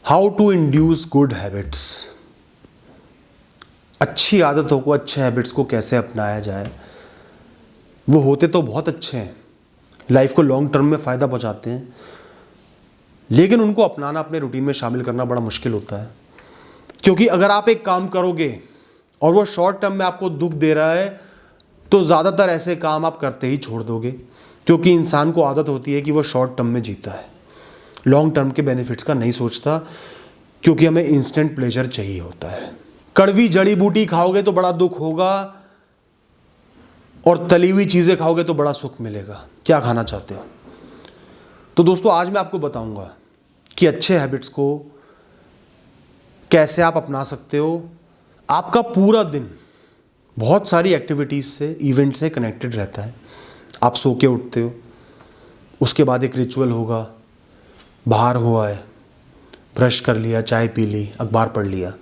How to induce good habits. अच्छी आदतों को, अच्छे हैबिट्स को कैसे अपनाया जाए। वो होते तो बहुत अच्छे हैं, लाइफ को लॉन्ग टर्म में फ़ायदा पहुंचाते हैं, लेकिन उनको अपनाना, अपने रूटीन में शामिल करना बड़ा मुश्किल होता है। क्योंकि अगर आप एक काम करोगे और वो शॉर्ट टर्म में आपको दुख दे रहा है, तो ज़्यादातर ऐसे काम आप करते ही छोड़ दोगे। क्योंकि इंसान को आदत होती है कि वो शॉर्ट टर्म में जीता है, लॉन्ग टर्म के बेनिफिट्स का नहीं सोचता, क्योंकि हमें इंस्टेंट प्लेजर चाहिए होता है। कड़वी जड़ी बूटी खाओगे तो बड़ा दुख होगा, और तली हुई चीज़ें खाओगे तो बड़ा सुख मिलेगा। क्या खाना चाहते हो? तो दोस्तों, आज मैं आपको बताऊंगा कि अच्छे हैबिट्स को कैसे आप अपना सकते हो। आपका पूरा दिन बहुत सारी एक्टिविटीज़ से, इवेंट से कनेक्टेड रहता है। आप सो के उठते हो, उसके बाद एक रिचुअल होगा, बाहर हुआ है, ब्रश कर लिया, चाय पी ली, अखबार पढ़ लिया,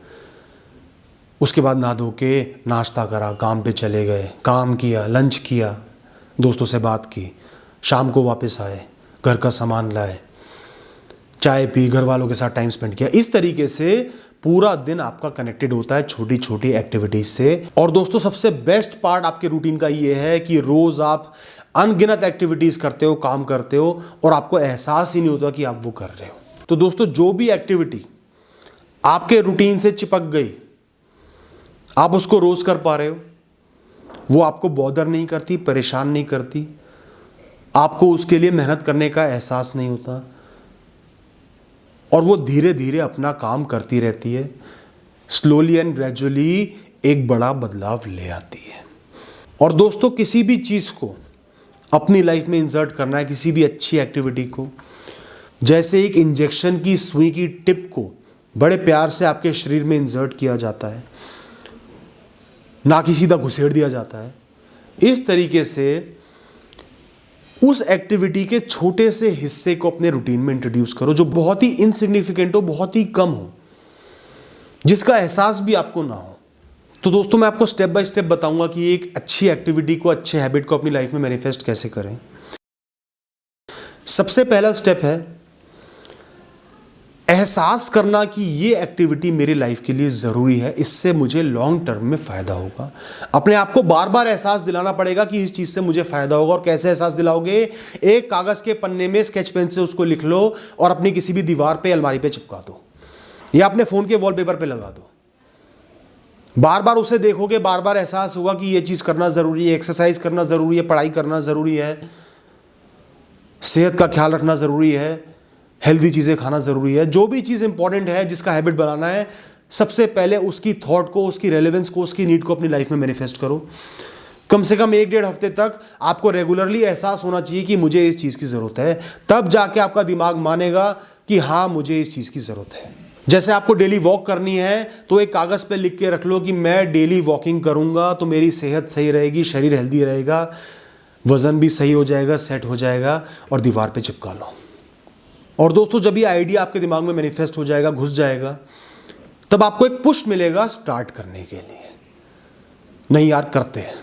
उसके बाद नहा धो के नाश्ता करा, काम पे चले गए, काम किया, लंच किया, दोस्तों से बात की, शाम को वापस आए, घर का सामान लाए, चाय पी, घर वालों के साथ टाइम स्पेंड किया। इस तरीके से पूरा दिन आपका कनेक्टेड होता है छोटी छोटी एक्टिविटीज से। और दोस्तों, सबसे बेस्ट पार्ट आपके रूटीन का ये है कि रोज आप अनगिनत एक्टिविटीज करते हो, काम करते हो, और आपको एहसास ही नहीं होता कि आप वो कर रहे हो। तो दोस्तों, जो भी एक्टिविटी आपके रूटीन से चिपक गई, आप उसको रोज कर पा रहे हो, वो आपको बॉदर नहीं करती, परेशान नहीं करती, आपको उसके लिए मेहनत करने का एहसास नहीं होता, और वो धीरे धीरे अपना काम करती रहती है, स्लोली एंड ग्रेजुअली एक बड़ा बदलाव ले आती है। और दोस्तों, किसी भी चीज़ को अपनी लाइफ में इंसर्ट करना है, किसी भी अच्छी एक्टिविटी को, जैसे एक इंजेक्शन की सुई की टिप को बड़े प्यार से आपके शरीर में इंसर्ट किया जाता है, ना कि सीधा घुसेड़ दिया जाता है। इस तरीके से उस एक्टिविटी के छोटे से हिस्से को अपने रूटीन में इंट्रोड्यूस करो, जो बहुत ही इनसिग्निफिकेंट हो, बहुत ही कम हो, जिसका एहसास भी आपको ना हो। तो दोस्तों, मैं आपको स्टेप बाय स्टेप बताऊंगा कि एक अच्छी एक्टिविटी को, अच्छे हैबिट को अपनी लाइफ में मैनिफेस्ट कैसे करें। सबसे पहला स्टेप है एहसास करना कि ये एक्टिविटी मेरी लाइफ के लिए ज़रूरी है, इससे मुझे लॉन्ग टर्म में फ़ायदा होगा। अपने आप को बार बार एहसास दिलाना पड़ेगा कि इस चीज़ से मुझे फ़ायदा होगा। और कैसे एहसास दिलाओगे? एक कागज़ के पन्ने में स्केच पेन से उसको लिख लो और अपनी किसी भी दीवार पे, अलमारी पे चिपका दो, या अपने फ़ोन के वॉलपेपर पे लगा दो। बार बार उसे देखोगे, बार बार एहसास होगा कि ये चीज़ करना ज़रूरी है, एक्सरसाइज करना ज़रूरी है, पढ़ाई करना ज़रूरी है, सेहत का ख्याल रखना ज़रूरी है, हेल्दी चीज़ें खाना ज़रूरी है। जो भी चीज़ इंपॉर्टेंट है, जिसका हैबिट बनाना है, सबसे पहले उसकी थॉट को, उसकी रेलेवेंस को, उसकी नीड को अपनी लाइफ में मैनिफेस्ट करो। कम से कम 1-1.5 हफ्ते तक आपको रेगुलरली एहसास होना चाहिए कि मुझे इस चीज़ की ज़रूरत है। तब जाके आपका दिमाग मानेगा कि हाँ, मुझे इस चीज़ की ज़रूरत है। जैसे आपको डेली वॉक करनी है, तो एक कागज़ पे लिख के रख लो कि मैं डेली वॉकिंग करूँगा तो मेरी सेहत सही रहेगी, शरीर हेल्दी रहेगा, वज़न भी सही हो जाएगा, सेट हो जाएगा, और दीवार पे चिपका लो। और दोस्तों, जब ये आइडिया आपके दिमाग में मैनिफेस्ट हो जाएगा, घुस जाएगा, तब आपको एक पुश मिलेगा स्टार्ट करने के लिए। नहीं यार, करते हैं।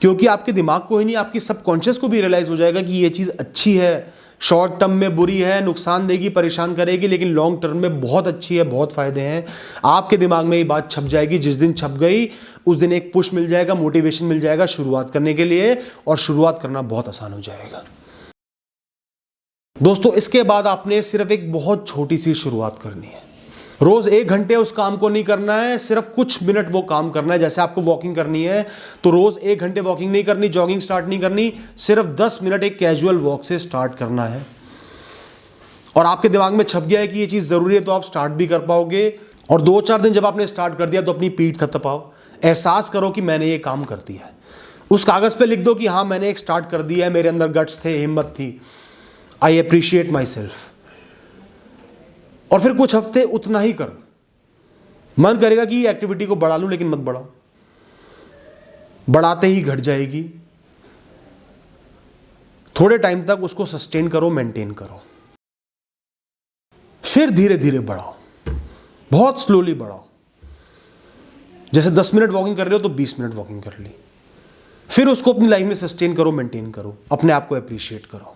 क्योंकि आपके दिमाग को ही नहीं, आपकी सबकॉन्शियस को भी रियलाइज हो जाएगा कि ये चीज़ अच्छी है, शॉर्ट टर्म में बुरी है, नुकसान देगी, परेशान करेगी, लेकिन लॉन्ग टर्म में बहुत अच्छी है, बहुत फायदे हैं। आपके दिमाग में ये बात छप जाएगी। जिस दिन छप गई, उस दिन एक पुश मिल जाएगा, मोटिवेशन मिल जाएगा शुरुआत करने के लिए, और शुरुआत करना बहुत आसान हो जाएगा। दोस्तों, इसके बाद आपने सिर्फ एक बहुत छोटी सी शुरुआत करनी है। रोज 1 घंटे उस काम को नहीं करना है, सिर्फ कुछ मिनट वो काम करना है। जैसे आपको वॉकिंग करनी है, तो रोज 1 घंटे वॉकिंग नहीं करनी, जॉगिंग स्टार्ट नहीं करनी, सिर्फ 10 मिनट एक कैजुअल वॉक से स्टार्ट करना है। और आपके दिमाग में छप गया है कि ये चीज़ ज़रूरी है, तो आप स्टार्ट भी कर पाओगे। और 2-4 दिन जब आपने स्टार्ट कर दिया, तो अपनी पीठ थपथपाओ, एहसास करो कि मैंने ये काम कर दिया है। उस कागज़ पे लिख दो कि हाँ, मैंने एक स्टार्ट कर दिया है, मेरे अंदर गट्स थे, हिम्मत थी, आई अप्रिशिएट माई सेल्फ। और फिर कुछ हफ्ते उतना ही करो। मन करेगा कि ये एक्टिविटी को बढ़ा लूं, लेकिन मत बढ़ाओ, बढ़ाते ही घट जाएगी। थोड़े टाइम तक उसको सस्टेन करो, मेंटेन करो, फिर धीरे धीरे बढ़ाओ, बहुत स्लोली बढ़ाओ। जैसे 10 मिनट वॉकिंग कर रहे हो, तो 20 मिनट वॉकिंग कर ली, फिर उसको अपनी लाइफ में सस्टेन करो, मेंटेन करो, अपने आप को अप्रिशिएट करो।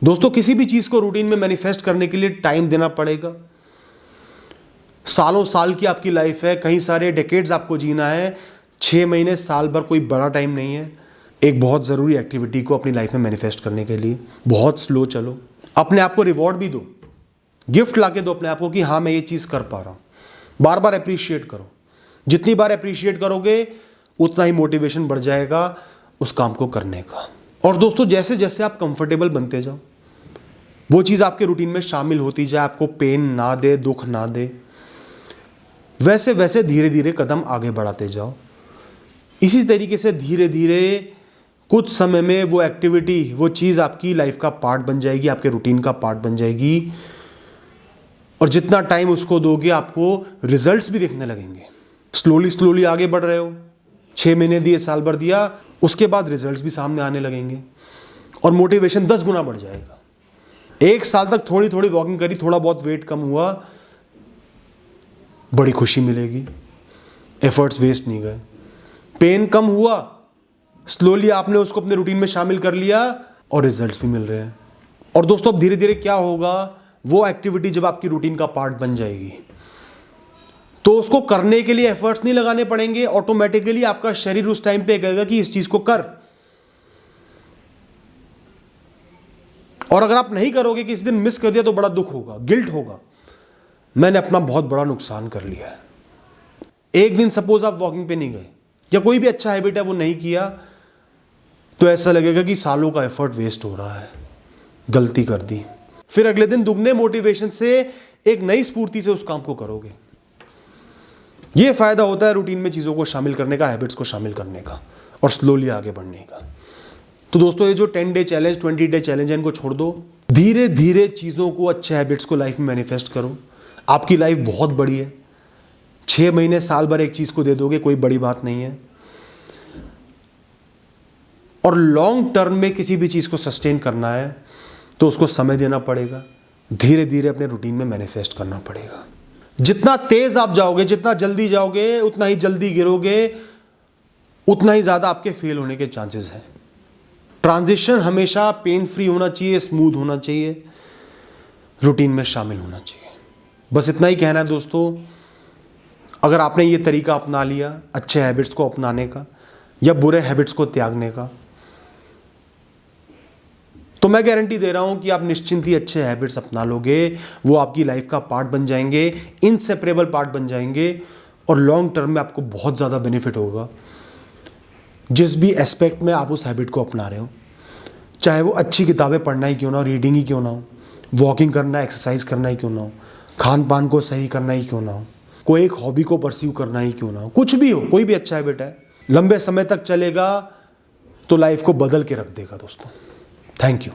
दोस्तों किसी भी चीज़ को रूटीन में मैनिफेस्ट करने के लिए टाइम देना पड़ेगा। सालों साल की आपकी लाइफ है, कई सारे डेकेड्स आपको जीना है। 6 महीने साल भर कोई बड़ा टाइम नहीं है एक बहुत ज़रूरी एक्टिविटी को अपनी लाइफ में मैनिफेस्ट करने के लिए। बहुत स्लो चलो, अपने आप को रिवॉर्ड भी दो, गिफ्ट ला के दो अपने आप को कि हाँ मैं ये चीज़ कर पा रहा हूँ। बार बार अप्रिशिएट करो, जितनी बार अप्रिशिएट करोगे उतना ही मोटिवेशन बढ़ जाएगा उस काम को करने का। और दोस्तों जैसे जैसे आप कंफर्टेबल बनते जाओ, वो चीज़ आपके रूटीन में शामिल होती जाए, आपको पेन ना दे, दुख ना दे, वैसे वैसे धीरे धीरे कदम आगे बढ़ाते जाओ। इसी तरीके से धीरे धीरे कुछ समय में वो एक्टिविटी, वो चीज़ आपकी लाइफ का पार्ट बन जाएगी, आपके रूटीन का पार्ट बन जाएगी। और जितना टाइम उसको दोगे आपको रिजल्ट्स भी दिखने लगेंगे। स्लोली स्लोली आगे बढ़ रहे हो, 6 महीने दिए, साल भर दिया, उसके बाद रिजल्ट्स भी सामने आने लगेंगे और मोटिवेशन 10 गुना बढ़ जाएगा। 1 साल तक थोड़ी थोड़ी वॉकिंग करी, थोड़ा बहुत वेट कम हुआ, बड़ी खुशी मिलेगी, एफर्ट्स वेस्ट नहीं गए। पेन कम हुआ, स्लोली आपने उसको अपने रूटीन में शामिल कर लिया और रिजल्ट्स भी मिल रहे हैं। और दोस्तों अब धीरे धीरे क्या होगा, वो एक्टिविटी जब आपकी रूटीन का पार्ट बन जाएगी तो उसको करने के लिए एफर्ट्स नहीं लगाने पड़ेंगे, ऑटोमेटिकली आपका शरीर उस टाइम पे कहेगा कि इस चीज को कर। और अगर आप नहीं करोगे, किसी दिन मिस कर दिया, तो बड़ा दुख होगा, गिल्ट होगा, मैंने अपना बहुत बड़ा नुकसान कर लिया है। एक दिन सपोज आप वॉकिंग पे नहीं गए या कोई भी अच्छा हैबिट है वो नहीं किया, तो ऐसा लगेगा कि सालों का एफर्ट वेस्ट हो रहा है, गलती कर दी। फिर अगले दिन दुगने मोटिवेशन से, एक नई स्फूर्ति से उस काम को करोगे। यह फायदा होता है रूटीन में चीज़ों को शामिल करने का, हैबिट्स को शामिल करने का और स्लोली आगे बढ़ने का। तो दोस्तों ये जो 10 डे चैलेंज, 20 डे चैलेंज है, इनको छोड़ दो। धीरे धीरे चीज़ों को, अच्छे हैबिट्स को लाइफ में मैनिफेस्ट करो। आपकी लाइफ बहुत बड़ी है, 6 महीने साल भर एक चीज़ को दे दोगे, कोई बड़ी बात नहीं है। और लॉन्ग टर्म में किसी भी चीज़ को सस्टेन करना है तो उसको समय देना पड़ेगा, धीरे धीरे अपने रूटीन में मैनिफेस्ट करना पड़ेगा। जितना तेज आप जाओगे, जितना जल्दी जाओगे, उतना ही जल्दी गिरोगे, उतना ही ज़्यादा आपके फेल होने के चांसेस हैं। ट्रांजिशन हमेशा पेन फ्री होना चाहिए, स्मूथ होना चाहिए, रूटीन में शामिल होना चाहिए। बस इतना ही कहना है दोस्तों। अगर आपने ये तरीका अपना लिया अच्छे हैबिट्स को अपनाने का या बुरे हैबिट्स को त्यागने का, तो मैं गारंटी दे रहा हूं कि आप निश्चिंत ही अच्छे हैबिट्स अपना लोगे, वो आपकी लाइफ का पार्ट बन जाएंगे, इनसेपरेबल पार्ट बन जाएंगे और लॉन्ग टर्म में आपको बहुत ज़्यादा बेनिफिट होगा जिस भी एस्पेक्ट में आप उस हैबिट को अपना रहे हो। चाहे वो अच्छी किताबें पढ़ना ही क्यों ना हो, रीडिंग ही क्यों ना हो, वॉकिंग करना, एक्सरसाइज करना ही क्यों ना हो, खान पान को सही करना ही क्यों ना हो, कोई एक हॉबी को परस्यू करना ही क्यों ना हो, कुछ भी हो, कोई भी अच्छा हैबिट है, लंबे समय तक चलेगा तो लाइफ को बदल के रख देगा दोस्तों। Thank you.